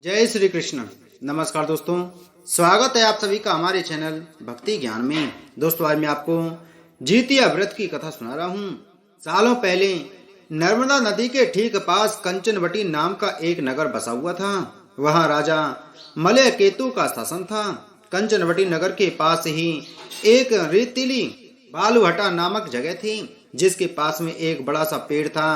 जय श्री कृष्ण। नमस्कार दोस्तों, स्वागत है आप सभी का हमारे चैनल भक्ति ज्ञान में। दोस्तों, आज मैं आपको जितिया व्रत की कथा सुना रहा हूँ। सालों पहले नर्मदा नदी के ठीक पास कंचनवटी नाम का एक नगर बसा हुआ था। वहाँ राजा मलय केतु का शासन था। कंचनवटी नगर के पास ही एक रेतीली बालूहटा नामक जगह थी, जिसके पास में एक बड़ा सा पेड़ था।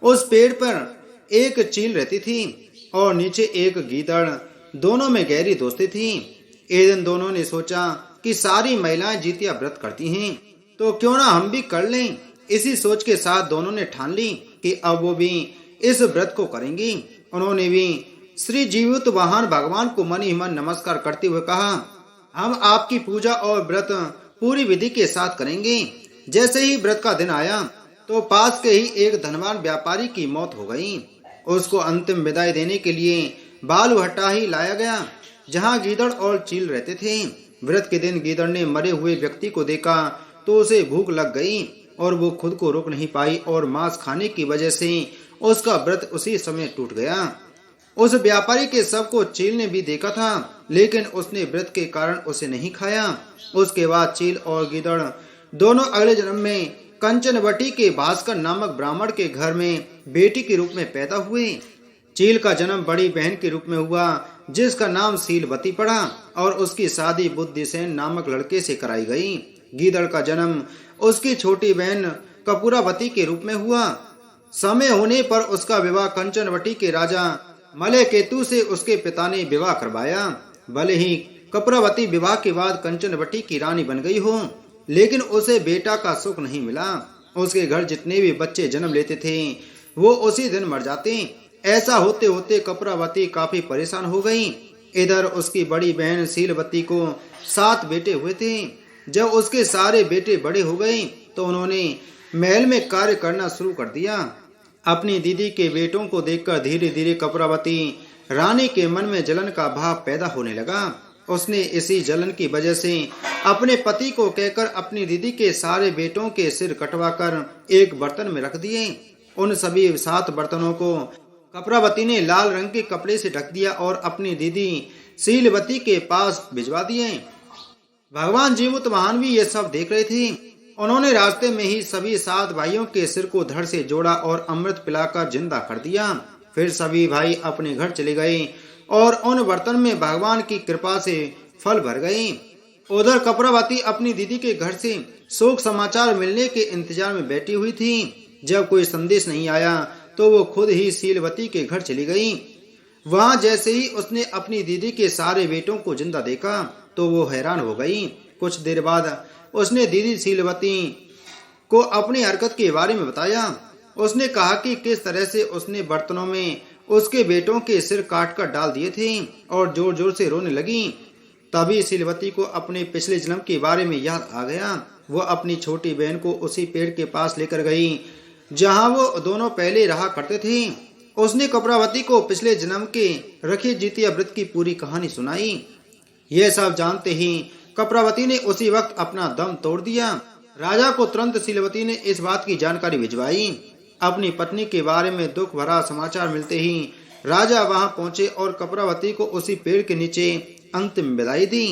उस पेड़ पर एक चील रहती थी और नीचे एक गीदड़। दोनों में गहरी दोस्ती थी। एक दिन दोनों ने सोचा कि सारी महिलाएं जितिया व्रत करती हैं, तो क्यों ना हम भी कर लें। इसी सोच के साथ दोनों ने ठान ली कि अब वो भी इस व्रत को करेंगी। उन्होंने भी श्री जीवित वाहन भगवान को मन ही मन नमस्कार करते हुए कहा, हम आपकी पूजा और व्रत पूरी विधि के साथ करेंगे। जैसे ही व्रत का दिन आया तो पास के ही एक धनवान व्यापारी की मौत हो गई। उसको अंतिम विदाई देने के लिए बालूहट्टा ही लाया गया, जहां गीदड़ और चील रहते थे। व्रत के दिन गीदड़ ने मरे हुए व्यक्ति को देखा तो उसे भूख लग गई और वो खुद को रोक नहीं पाई और मांस खाने की वजह से उसका व्रत उसी समय टूट गया। उस व्यापारी के शव को चील ने भी देखा था, लेकिन उसने व्रत के कारण उसे नहीं खाया। उसके बाद चील और गीदड़ दोनों अगले जन्म में कंचनवटी के भास्कर नामक ब्राह्मण के घर में बेटी के रूप में पैदा हुए। चील का जन्म बड़ी बहन के रूप में हुआ, जिसका नाम शीलवती पड़ा और उसकी शादी बुद्धिसेन नामक लड़के से कराई गई। गीदड़ का जन्म उसकी छोटी बहन कपूरावती के रूप में हुआ। समय होने पर उसका विवाह कंचनवटी के राजा मलय केतु से उसके पिता ने विवाह करवाया। भले ही कपूरावती विवाह के बाद कंचनवटी की रानी बन गई हो, लेकिन उसे बेटा का सुख नहीं मिला। उसके घर जितने भी बच्चे जन्म लेते थे वो उसी दिन मर जाते। ऐसा होते होते कपूरावती काफी परेशान हो गई। इधर उसकी बड़ी बहन शीलवती को 7 बेटे हुए थे। जब उसके सारे बेटे बड़े हो गए तो उन्होंने महल में कार्य करना शुरू कर दिया। अपनी दीदी के बेटों को देखकर धीरे धीरे कपूरावती रानी के मन में जलन का भाव पैदा होने लगा। उसने इसी जलन की वजह से अपने पति को कहकर अपनी दीदी के सारे बेटों के सिर कटवाकर एक बर्तन में रख दिए। उन सभी 7 बर्तनों को कपूरावती ने लाल रंग के कपड़े से ढक दिया और अपनी दीदी शीलवती के पास भिजवा दिए। भगवान जीवित वाहन भी ये सब देख रहे थे। उन्होंने रास्ते में ही सभी 7 भाइयों के सिर को धड़ से जोड़ा और अमृत पिलाकर जिंदा कर दिया। फिर सभी भाई अपने घर चले गए और उन बर्तन में भगवान की कृपा से फल भर गए। उधर कपूरावती अपनी दीदी के घर से शोक समाचार मिलने के इंतजार में बैठी हुई थी। जब कोई संदेश नहीं आया तो वो खुद ही शीलवती के घर चली गई। वहां जैसे ही उसने अपनी दीदी के सारे बेटों को जिंदा देखा तो वो हैरान हो गई। कुछ देर बाद उसने दीदी शीलवती को अपनी हरकत के बारे में बताया। उसने कहा कि किस तरह से उसने बर्तनों में उसके बेटों के सिर काटकर डाल दिए थे और जोर जोर से रोने लगी। तभी शीलवती को अपने पिछले जन्म के बारे में याद आ गया। वो अपनी छोटी बहन को उसी पेड़ के पास लेकर गई जहां वो दोनों पहले रहा करते थे। उसने कपूरावती को पिछले जन्म के रखे जितिया व्रत की पूरी कहानी सुनाई। यह सब जानते ही कपूरावती ने उसी वक्त अपना दम तोड़ दिया। राजा को तुरंत शीलवती ने इस बात की जानकारी भिजवाई। अपनी पत्नी के बारे में दुख भरा समाचार मिलते ही राजा वहां पहुंचे और कपूरावती को उसी पेड़ के नीचे अंतिम विदाई दी।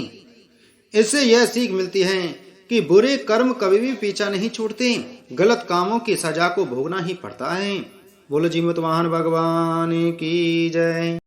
इससे यह सीख मिलती है कि बुरे कर्म कभी भी पीछा नहीं छोड़ते, गलत कामों की सजा को भोगना ही पड़ता है। बोलो जीवित वाहन भगवान की जय।